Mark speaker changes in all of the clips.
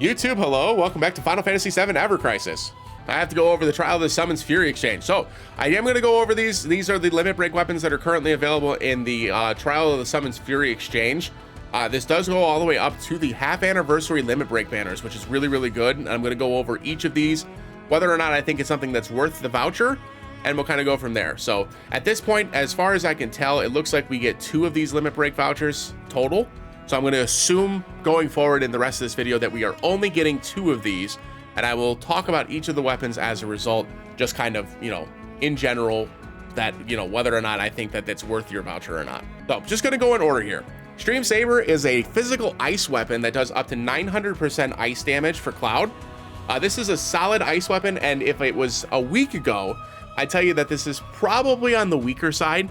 Speaker 1: YouTube, hello, welcome back to Final Fantasy VII Ever Crisis. I have to go over the Trial of the Summons Fury exchange. So I am going to go over these. These are the limit break weapons that are currently available in the Trial of the Summons Fury exchange. This does go all the way up to the half anniversary limit break banners, which is really, really good. And I'm going to go over each of these, whether or not I think it's something that's worth the voucher, and we'll kind of go from there. So at this point, as far as I can tell, it looks like we get 2 of these limit break vouchers total. So I'm going to assume going forward in the rest of this video that we are only getting 2 of these, and I will talk about each of the weapons as a result, just kind of, in general, that, whether or not I think that that's worth your voucher or not. So just going to go in order here. Stream Saber is a physical ice weapon that does up to 900% ice damage for Cloud. This is a solid ice weapon, and if it was a week ago, I tell you that this is probably on the weaker side.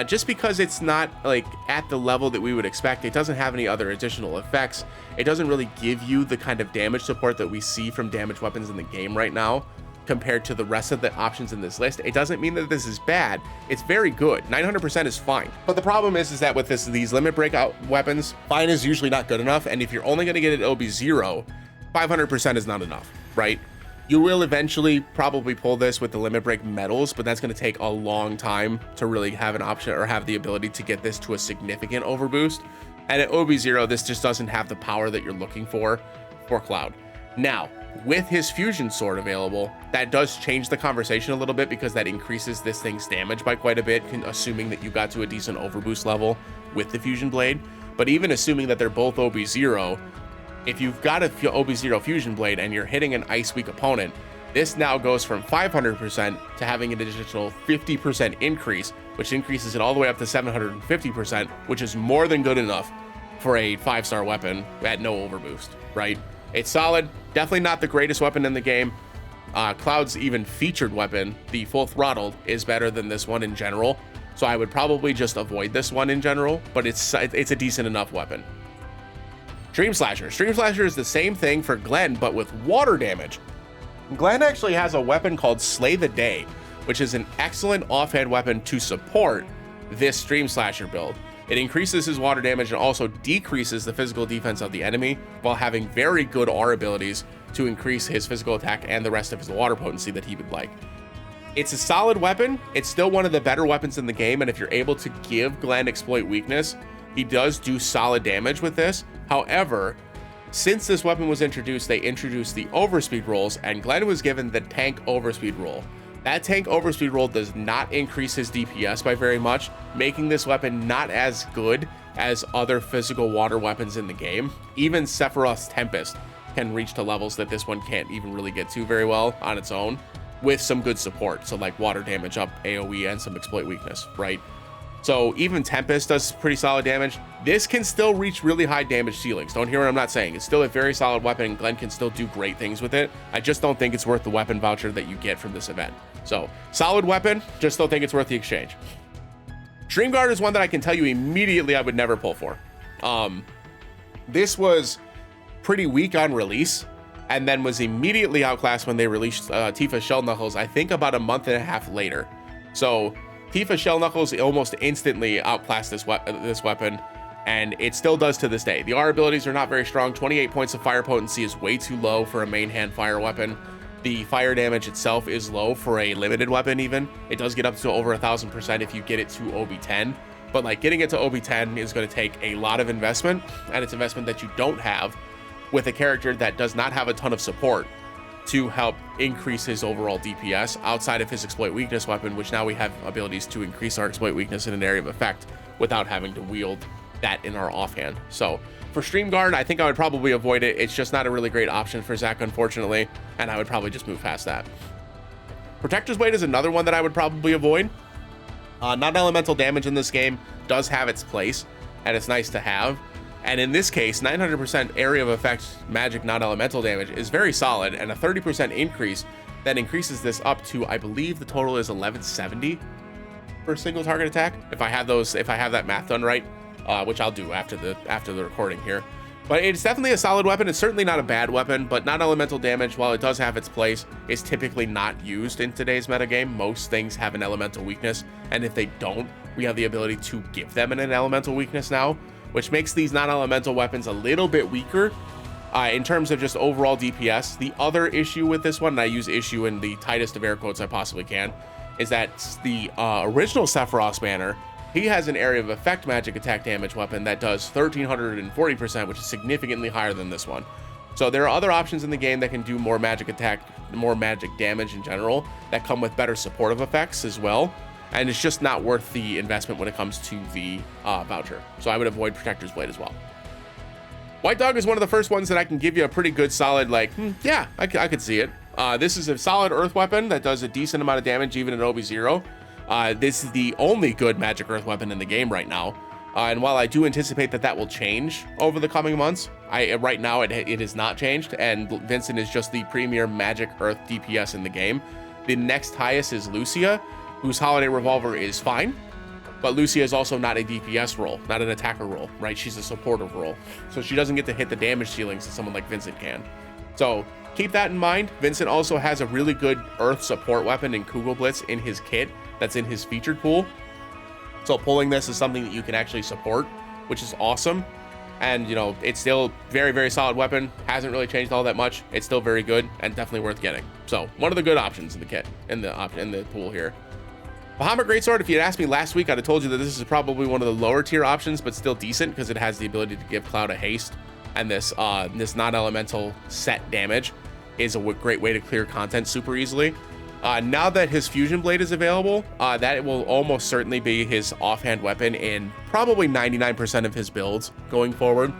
Speaker 1: Just because it's not like at the level that we would expect. It doesn't have any other additional effects. It doesn't really give you the kind of damage support that we see from damage weapons in the game right now compared to the rest of the options in this list. It doesn't mean that this is bad. It's very good. 900% is fine. But the problem is that with these limit breakout weapons, fine is usually not good enough. And if you're only going to get it OB0, 500% is not enough, right? You will eventually probably pull this with the limit break medals, but that's going to take a long time to really have an option or have the ability to get this to a significant overboost. And at OB0, this just doesn't have the power that you're looking for Cloud. Now, with his fusion sword available, that does change the conversation a little bit because that increases this thing's damage by quite a bit, assuming that you got to a decent overboost level with the fusion blade. But even assuming that they're both OB0, if you've got a OB0 fusion blade and you're hitting an ice weak opponent, this now goes from 500% to having an additional 50% increase, which increases it all the way up to 750%, which is more than good enough for a 5-star weapon at no overboost, right? It's solid, definitely not the greatest weapon in the game. Cloud's even featured weapon, the Full Throttled, is better than this one in general, so I would probably just avoid this one in general, but it's a decent enough weapon. Stream Slasher. Stream Slasher is the same thing for Glenn, but with water damage. Glenn actually has a weapon called Slay the Day, which is an excellent offhand weapon to support this Stream Slasher build. It increases his water damage and also decreases the physical defense of the enemy while having very good R abilities to increase his physical attack and the rest of his water potency that he would like. It's a solid weapon. It's still one of the better weapons in the game, and if you're able to give Glenn exploit weakness, he does do solid damage with this. However, since this weapon was introduced, they introduced the overspeed rolls, and Glenn was given the tank overspeed roll. That tank overspeed roll does not increase his DPS by very much, making this weapon not as good as other physical water weapons in the game. Even Sephiroth's Tempest can reach to levels that this one can't even really get to very well on its own, with some good support. So like water damage up, AoE, and some exploit weakness, right? So even Tempest does pretty solid damage. This can still reach really high damage ceilings. Don't hear what I'm not saying. It's still a very solid weapon, and Glenn can still do great things with it. I just don't think it's worth the weapon voucher that you get from this event. So solid weapon, just don't think it's worth the exchange. Stream Guard is one that I can tell you immediately I would never pull for. This was pretty weak on release, and then was immediately outclassed when they released Tifa Shell Knuckles, I think about a month and a half later. So Tifa Shell Knuckles almost instantly outclassed this weapon, and it still does to this day. The R abilities are not very strong. 28 points of fire potency is way too low for a main hand fire weapon. The fire damage itself is low for a limited weapon even. It does get up to over 1,000% if you get it to OB10, but like getting it to OB10 is going to take a lot of investment, and it's investment that you don't have with a character that does not have a ton of support to help increase his overall DPS outside of his exploit weakness weapon, which now we have abilities to increase our exploit weakness in an area of effect without having to wield that in our offhand. So for Stream Guard, I think I would probably avoid it. It's just not a really great option for Zack, unfortunately, and I would probably just move past that. Protector's Blade is another one that I would probably avoid. Non-elemental damage in this game does have its place, and it's nice to have. And in this case, 900% area of effect magic non-elemental damage is very solid, and a 30% increase that increases this up to, I believe the total is 1170 for a single target attack. If I have that math done right, which I'll do after the recording here. But it's definitely a solid weapon. It's certainly not a bad weapon, but non-elemental damage, while it does have its place, is typically not used in today's metagame. Most things have an elemental weakness, and if they don't, we have the ability to give them an elemental weakness now, which makes these non-elemental weapons a little bit weaker In terms of just overall DPS, the other issue with this one, and I use issue in the tightest of air quotes I possibly can, is that the original Sephiroth's banner, he has an area of effect magic attack damage weapon that does 1340%, which is significantly higher than this one. So there are other options in the game that can do more magic attack, more magic damage in general, that come with better supportive effects as well. And it's just not worth the investment when it comes to the voucher. So I would avoid Protector's Blade as well. White Dog is one of the first ones that I can give you a pretty good solid, like, yeah, I could see it. This is a solid earth weapon that does a decent amount of damage even in OB0. This is the only good magic earth weapon in the game right now. And while I do anticipate that that will change over the coming months, right now it has not changed, and Vincent is just the premier magic earth DPS in the game. The next highest is Lucia, whose Holiday Revolver is fine, but Lucia is also not a DPS role, not an attacker role, right? She's a supportive role, so she doesn't get to hit the damage ceilings that someone like Vincent can. So keep that in mind. Vincent also has a really good earth support weapon in Kugel Blitz in his kit that's in his featured pool. So pulling this is something that you can actually support, which is awesome. And, you know, it's still very, very solid weapon. Hasn't really changed all that much. It's still very good and definitely worth getting. So one of the good options in the kit, in the pool here. Bahamut Greatsword, if you had asked me last week, I'd have told you that this is probably one of the lower tier options, but still decent because it has the ability to give Cloud a haste. And this non-elemental set damage is a great way to clear content super easily. Now that his Fusion Blade is available, that will almost certainly be his offhand weapon in probably 99% of his builds going forward.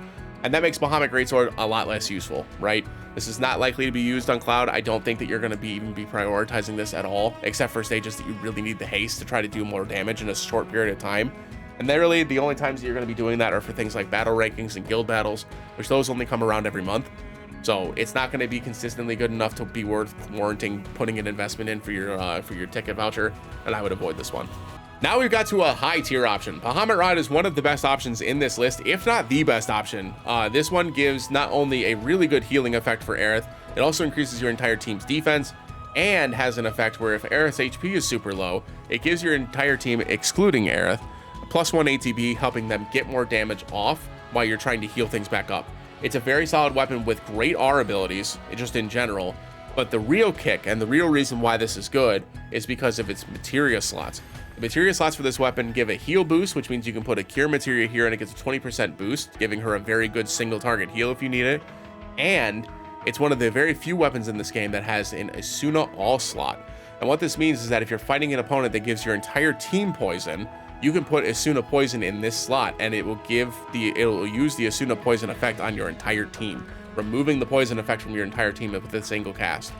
Speaker 1: And that makes Bahamut Greatsword a lot less useful, right? This is not likely to be used on Cloud. I don't think that you're going to even be prioritizing this at all, except for stages that you really need the haste to try to do more damage in a short period of time. And literally the only times that you're going to be doing that are for things like battle rankings and guild battles, which those only come around every month. So it's not going to be consistently good enough to be worth warranting putting an investment in for your ticket voucher, and I would avoid this one. Now we've got to a high tier option. Bahamut Rod is one of the best options in this list, if not the best option. This one gives not only a really good healing effect for Aerith, it also increases your entire team's defense, and has an effect where if Aerith's HP is super low, it gives your entire team, excluding Aerith, +1 ATB, helping them get more damage off while you're trying to heal things back up. It's a very solid weapon with great R abilities, just in general, but the real kick and the real reason why this is good is because of its materia slots. The materia slots for this weapon give a heal boost, which means you can put a cure materia here and it gets a 20% boost, giving her a very good single target heal if you need it. And it's one of the very few weapons in this game that has an Asuna all slot. And what this means is that if you're fighting an opponent that gives your entire team poison, you can put Asuna poison in this slot and it will use the Asuna poison effect on your entire team, removing the poison effect from your entire team with a single cast.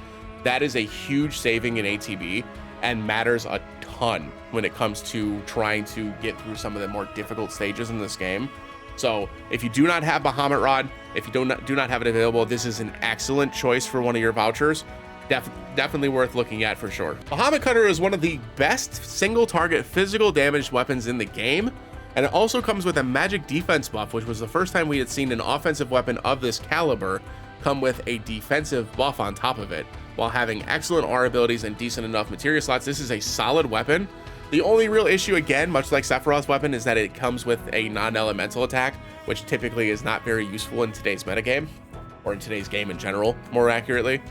Speaker 1: That is a huge saving in ATB and matters a ton when it comes to trying to get through some of the more difficult stages in this game. So if you do not have Bahamut Rod, if you do not have it available, this is an excellent choice for one of your vouchers. Definitely worth looking at for sure. Bahamut Cutter is one of the best single target physical damage weapons in the game, and it also comes with a magic defense buff, which was the first time we had seen an offensive weapon of this caliber come with a defensive buff on top of it, while having excellent R abilities and decent enough materia slots. This is a solid weapon. The only real issue, again, much like Sephiroth's weapon, is that it comes with a non-elemental attack, which typically is not very useful in today's metagame, or in today's game in general, more accurately.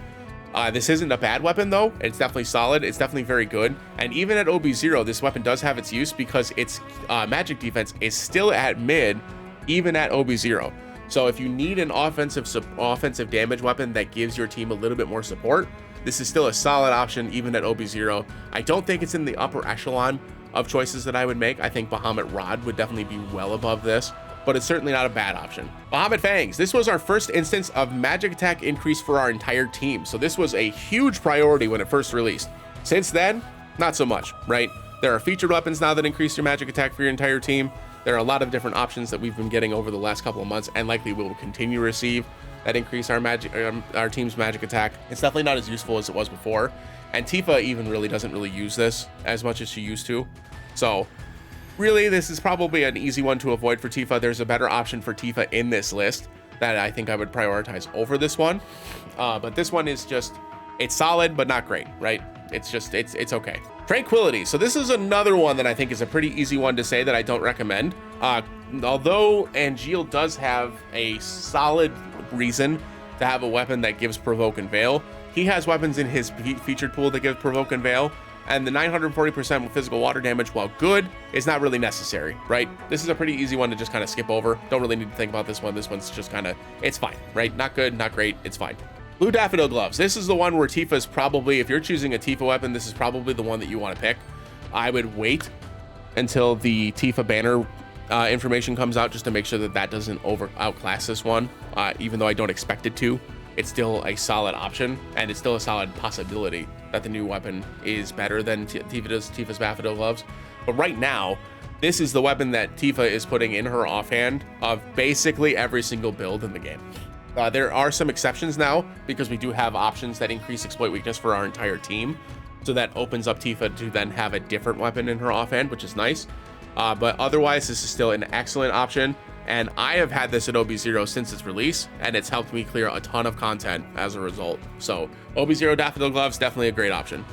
Speaker 1: This isn't a bad weapon though. It's definitely solid. It's definitely very good. And even at OB0, this weapon does have its use because its magic defense is still at mid, even at OB0. So if you need an offensive damage weapon that gives your team a little bit more support, this is still a solid option even at OB0. I don't think it's in the upper echelon of choices that I would make. I think Bahamut Rod would definitely be well above this, but it's certainly not a bad option. Bahamut Fangs. This was our first instance of magic attack increase for our entire team. So this was a huge priority when it first released. Since then, not so much, right? There are featured weapons now that increase your magic attack for your entire team. There are a lot of different options that we've been getting over the last couple of months and likely will continue to receive that increase our team's magic attack. It's definitely not as useful as it was before. And Tifa even really doesn't really use this as much as she used to. So really, this is probably an easy one to avoid for Tifa. There's a better option for Tifa in this list that I think I would prioritize over this one. But this one is just, it's solid, but not great, right? It's just, it's okay. Tranquility. So this is another one that I think is a pretty easy one to say that I don't recommend. Although Angeal does have a solid reason to have a weapon that gives Provoke and Veil. He has weapons in his featured pool that give Provoke and Veil, and the 940% with physical water damage, while good, is not really necessary, right? This is a pretty easy one to just kind of skip over. Don't really need to think about this one. This one's just kind of, it's fine, right? Not good, not great, it's fine. Blue Daffodil Gloves. This is the one where Tifa's probably, if you're choosing a Tifa weapon, this is probably the one that you want to pick. I would wait until the Tifa banner information comes out just to make sure that that doesn't outclass this one. Even though I don't expect it to, it's still a solid option, and it's still a solid possibility that the new weapon is better than Tifa's Daffodil Gloves. But right now, this is the weapon that Tifa is putting in her offhand of basically every single build in the game. There are some exceptions now, because we do have options that increase exploit weakness for our entire team. So that opens up Tifa to then have a different weapon in her offhand, which is nice. But otherwise, this is still an excellent option. And I have had this at OB0 since its release, and it's helped me clear a ton of content as a result. So OB0 Daffodil Gloves, definitely a great option.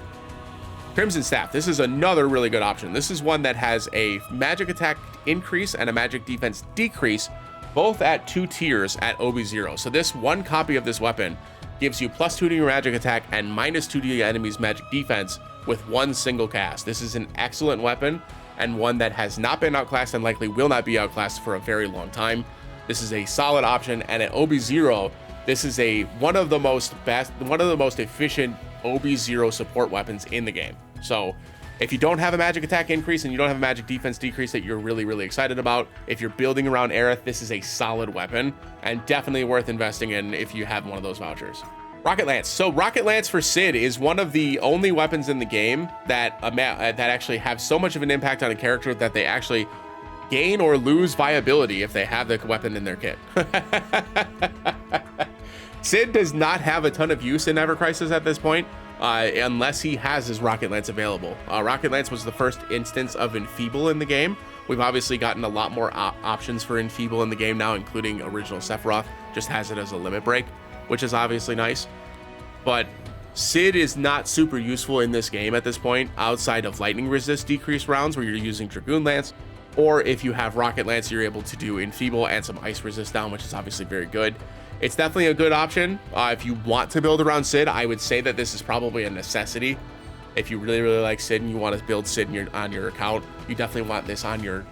Speaker 1: Crimson Staff. This is another really good option. This is one that has a magic attack increase and a magic defense decrease, both at 2 tiers at OB0. So this one copy of this weapon gives you +2 to your magic attack and -2 to your enemy's magic defense with one single cast. This is an excellent weapon, and one that has not been outclassed and likely will not be outclassed for a very long time. This is a solid option, and at OB0, this is one of the most efficient OB0 support weapons in the game. So if you don't have a magic attack increase and you don't have a magic defense decrease that you're really excited about, if you're building around Aerith, this is a solid weapon and definitely worth investing in if you have one of those vouchers. Rocket Lance. So Rocket Lance for Cid is one of the only weapons in the game that actually have so much of an impact on a character that they actually gain or lose viability if they have the weapon in their kit. Cid does not have a ton of use in Ever Crisis at this point, unless he has his Rocket Lance available. Rocket Lance was the first instance of Enfeeble in the game. We've obviously gotten a lot more options for Enfeeble in the game now, including original Sephiroth just has it as a limit break, which is obviously nice. But Cid is not super useful in this game at this point, outside of lightning resist decrease rounds where you're using Dragoon Lance, or if you have Rocket Lance, you're able to do Enfeeble and some ice resist down, which is obviously very good. It's definitely a good option. If you want to build around Cid, I would say that this is probably a necessity. If you really like Cid and you want to build Cid on your account, you definitely want this on your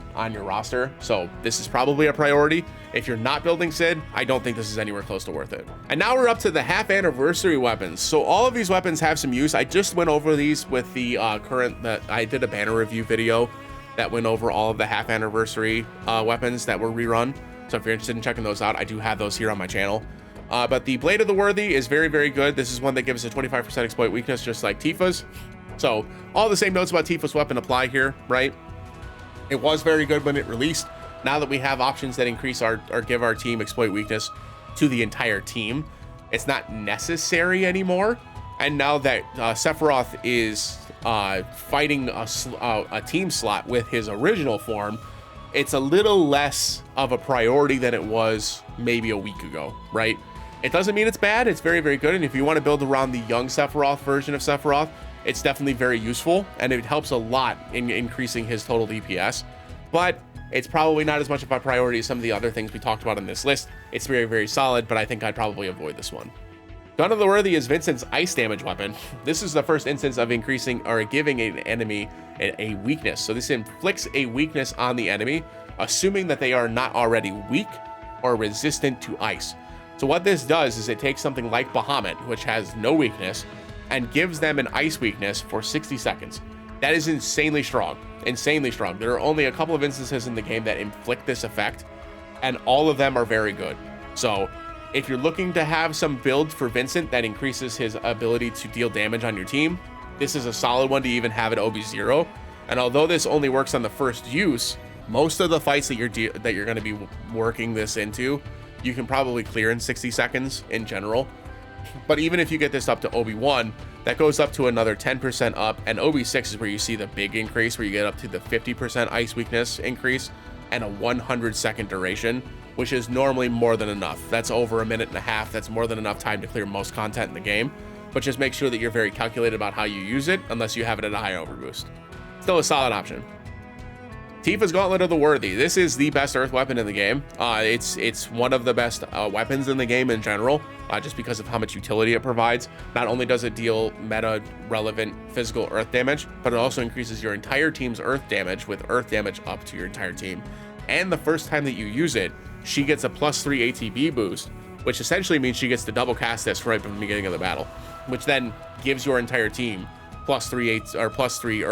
Speaker 1: roster. So this is probably a priority. If you're not building Cid, I don't think this is anywhere close to worth it. And now we're up to the half anniversary weapons. So all of these weapons have some use. I just went over these with the I did a banner review video that went over all of the half anniversary weapons that were rerun. So if you're interested in checking those out, I do have those here on my channel. But the Blade of the Worthy is very good. This is one that gives a 25% exploit weakness, just like Tifa's. So all the same notes about Tifa's weapon apply here, right? It was very good when it released. Now that we have options that increase or give our team exploit weakness to the entire team, it's not necessary anymore. And now that Sephiroth is fighting a team slot with his original form, it's a little less of a priority than it was maybe a week ago, right? It doesn't mean it's bad. It's very good. And if you want to build around the young Sephiroth version of Sephiroth, it's definitely very useful, and it helps a lot in increasing his total DPS. But it's probably not as much of a priority as some of the other things we talked about in this list. It's very solid, but I think I'd probably avoid this one. Gun of the Worthy is Vincent's ice damage weapon. This is the first instance of increasing or giving an enemy a weakness. So this inflicts a weakness on the enemy, assuming that they are not already weak or resistant to ice. So what this does is it takes something like Bahamut, which has no weakness, and gives them an ice weakness for 60 seconds. That is insanely strong. There are only a couple of instances in the game that inflict this effect, and all of them are very good. So if you're looking to have some build for Vincent that increases his ability to deal damage on your team, this is a solid one to even have at OB0. And although this only works on the first use, most of the fights that you're going to be working this into, you can probably clear in 60 seconds in general. But even if you get this up to OB1, that goes up to another 10% up, and OB6 is where you see the big increase, where you get up to the 50% ice weakness increase and a 100-second duration, which is normally more than enough. That's over a minute and a half. That's more than enough time to clear most content in the game. But just make sure that you're very calculated about how you use it, unless you have it at a high overboost. Still a solid option. Tifa's Gauntlet of the Worthy. This is the best earth weapon in the game. It's one of the best weapons in the game in general, just because of how much utility it provides. Not only does it deal meta relevant physical earth damage, but it also increases your entire team's earth damage with earth damage up to your entire team. And the first time that you use it, she gets a +3 ATB boost, which essentially means she gets to double cast this right from the beginning of the battle, which then gives your entire team +3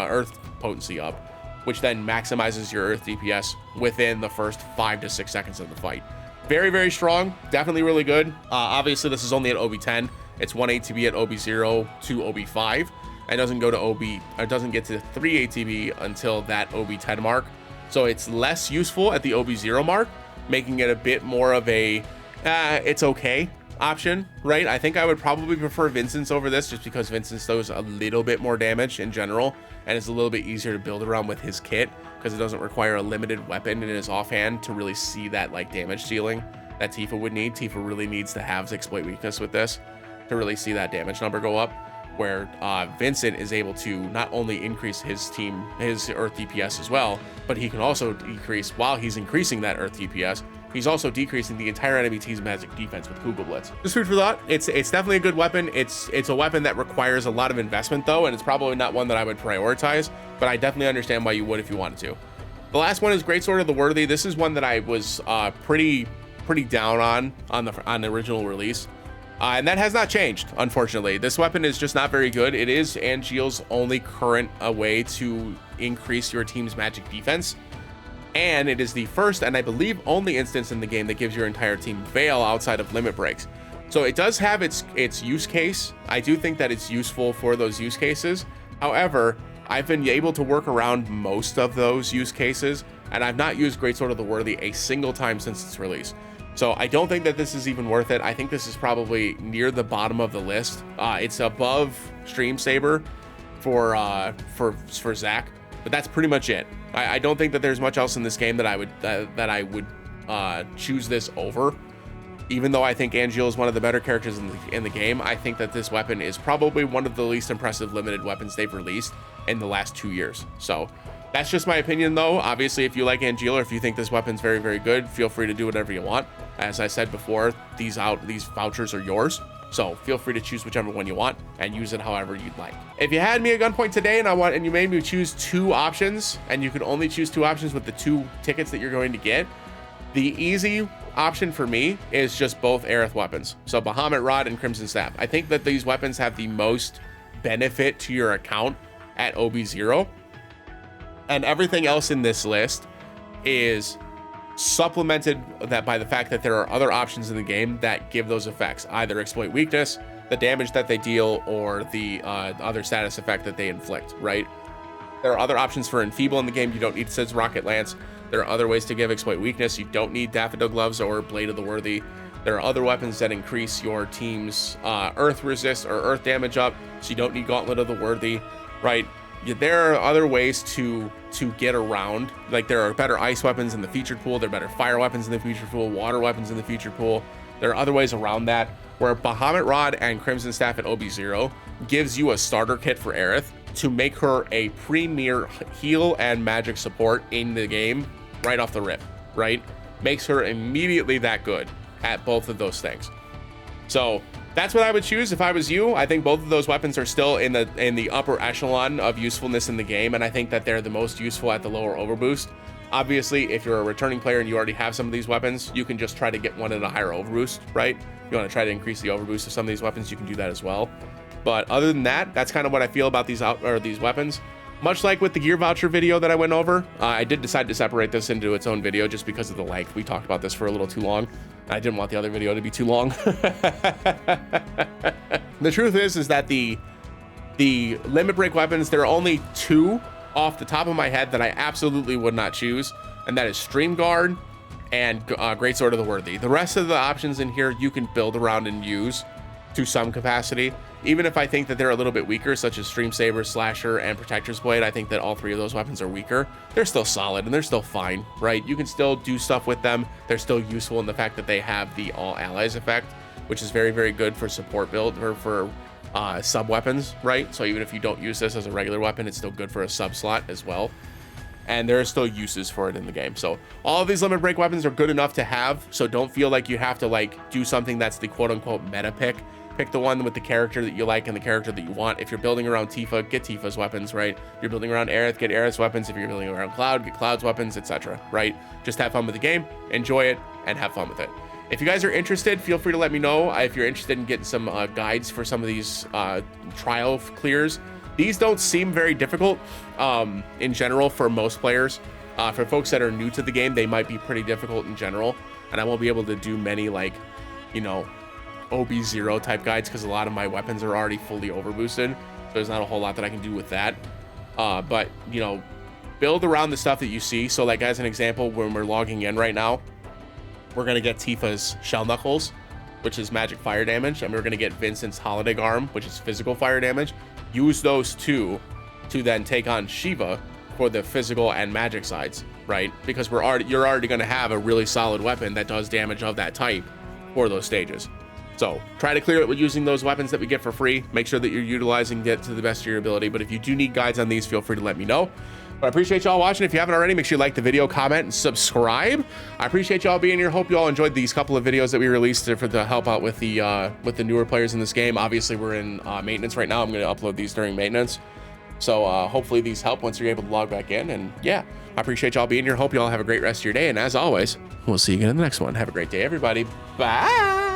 Speaker 1: earth potency up, which then maximizes your earth DPS within the first 5 to 6 seconds of the fight. Very, very strong. Definitely really good. Obviously, this is only at OB10. It's 1 ATB at OB0 to OB5. It doesn't go to it doesn't get to 3 ATB until that OB10 mark. So it's less useful at the OB0 mark, making it a bit more of a it's okay option, right? I think I would probably prefer Vincent's over this, just because Vincent's does a little bit more damage in general, and it's a little bit easier to build around with his kit, because it doesn't require a limited weapon in his offhand to really see that like damage ceiling that Tifa would need. Tifa really needs to have exploit weakness with this to really see that damage number go up, where Vincent is able to not only increase his earth DPS as well, but he can also decrease, while he's increasing that earth DPS, he's also decreasing the entire enemy team's magic defense with Kugel Blitz. Just food for thought. It's definitely a good weapon. It's a weapon that requires a lot of investment though, and it's probably not one that I would prioritize, but I definitely understand why you would if you wanted to. The last one is Greatsword of the Worthy. This is one that I was pretty down on the original release. And that has not changed, unfortunately. This weapon is just not very good. It is Angeal's only current way to increase your team's magic defense. And it is the first, and I believe only instance in the game that gives your entire team Veil outside of limit breaks. So it does have its use case. I do think that it's useful for those use cases. However, I've been able to work around most of those use cases, and I've not used Greatsword of the Worthy a single time since its release. So I don't think that this is even worth it. I think this is probably near the bottom of the list. It's above Stream Saber for Zach, but that's pretty much it. I don't think that there's much else in this game that I would choose this over. Even though I think Angeal is one of the better characters in the game, I think that this weapon is probably one of the least impressive limited weapons they've released in the last 2 years. So that's just my opinion though. Obviously, if you like Angeal or if you think this weapon's very, very good, feel free to do whatever you want. As I said before, these vouchers are yours. So feel free to choose whichever one you want and use it however you'd like. If you had me at gunpoint today and you made me choose 2 options, and you could only choose 2 options with the 2 tickets that you're going to get, the easy option for me is just both Aerith weapons. So Bahamut Rod and Crimson Staff. I think that these weapons have the most benefit to your account at OB0. And everything else in this list is supplemented by the fact that there are other options in the game that give those effects, either exploit weakness, the damage that they deal, or the other status effect that they inflict, right? There are other options for Enfeeble in the game. You don't need Sid's Rocket Lance. There are other ways to give exploit weakness. You don't need Daffodil Gloves or Blade of the Worthy. There are other weapons that increase your team's earth resist or earth damage up, so you don't need Gauntlet of the Worthy, right? There are other ways to get around. Like, there are better ice weapons in the featured pool, there are better fire weapons in the featured pool, water weapons in the featured pool. There are other ways around that, where Bahamut Rod and Crimson Staff at OB0 gives you a starter kit for Aerith to make her a premier heal and magic support in the game right off the rip, right? Makes her immediately that good at both of those things. So that's what I would choose if I was you. I think both of those weapons are still in the upper echelon of usefulness in the game, and I think that they're the most useful at the lower overboost. Obviously, if you're a returning player and you already have some of these weapons, you can just try to get one at a higher overboost, right? If you want to try to increase the overboost of some of these weapons, you can do that as well. But other than that, that's kind of what I feel about these weapons. Much like with the gear voucher video that I went over, I did decide to separate this into its own video just because of the length. We talked about this for a little too long. I didn't want the other video to be too long. The truth is that the limit break weapons, there are only 2 off the top of my head that I absolutely would not choose, and that is Stream Guard and Greatsword of the Worthy. The rest of the options in here you can build around and use to some capacity. Even if I think that they're a little bit weaker, such as Stream Saber, Slasher, and Protector's Blade, I think that all 3 of those weapons are weaker. They're still solid and they're still fine, right? You can still do stuff with them. They're still useful in the fact that they have the All Allies effect, which is very, very good for support build or for sub weapons, right? So even if you don't use this as a regular weapon, it's still good for a sub slot as well. and there are still uses for it in the game. So all of these limit break weapons are good enough to have, so don't feel like you have to like do something that's the quote-unquote meta pick. Pick the one with the character that you like and the character that you want. If you're building around Tifa, get Tifa's weapons, right? If you're building around Aerith, get Aerith's weapons. If you're building around Cloud, get Cloud's weapons, etc., right? Just have fun with the game, enjoy it, and have fun with it. If you guys are interested, feel free to let me know if you're interested in getting some guides for some of these trial clears. These don't seem very difficult in general for most players. For folks that are new to the game, they might be pretty difficult in general, and I won't be able to do many, like, you know, OB0 type guides because a lot of my weapons are already fully overboosted, so there's not a whole lot that I can do with that. But, you know, build around the stuff that you see. So, like, as an example, when we're logging in right now, we're going to get Tifa's Shell Knuckles, which is magic fire damage, and we're going to get Vincent's Holiday Arm, which is physical fire damage. Use those two to then take on Shiva for the physical and magic sides, right? Because you're already going to have a really solid weapon that does damage of that type for those stages. So try to clear it with using those weapons that we get for free. Make sure that you're utilizing it to the best of your ability. But if you do need guides on these, feel free to let me know. But I appreciate y'all watching. If you haven't already, make sure you like the video, comment, and subscribe. I appreciate y'all being here. Hope you all enjoyed these couple of videos that we released to help out with the newer players in this game. Obviously, we're in maintenance right now. I'm going to upload these during maintenance. So hopefully these help once you're able to log back in. And yeah, I appreciate y'all being here. Hope you all have a great rest of your day. And as always, we'll see you again in the next one. Have a great day, everybody. Bye.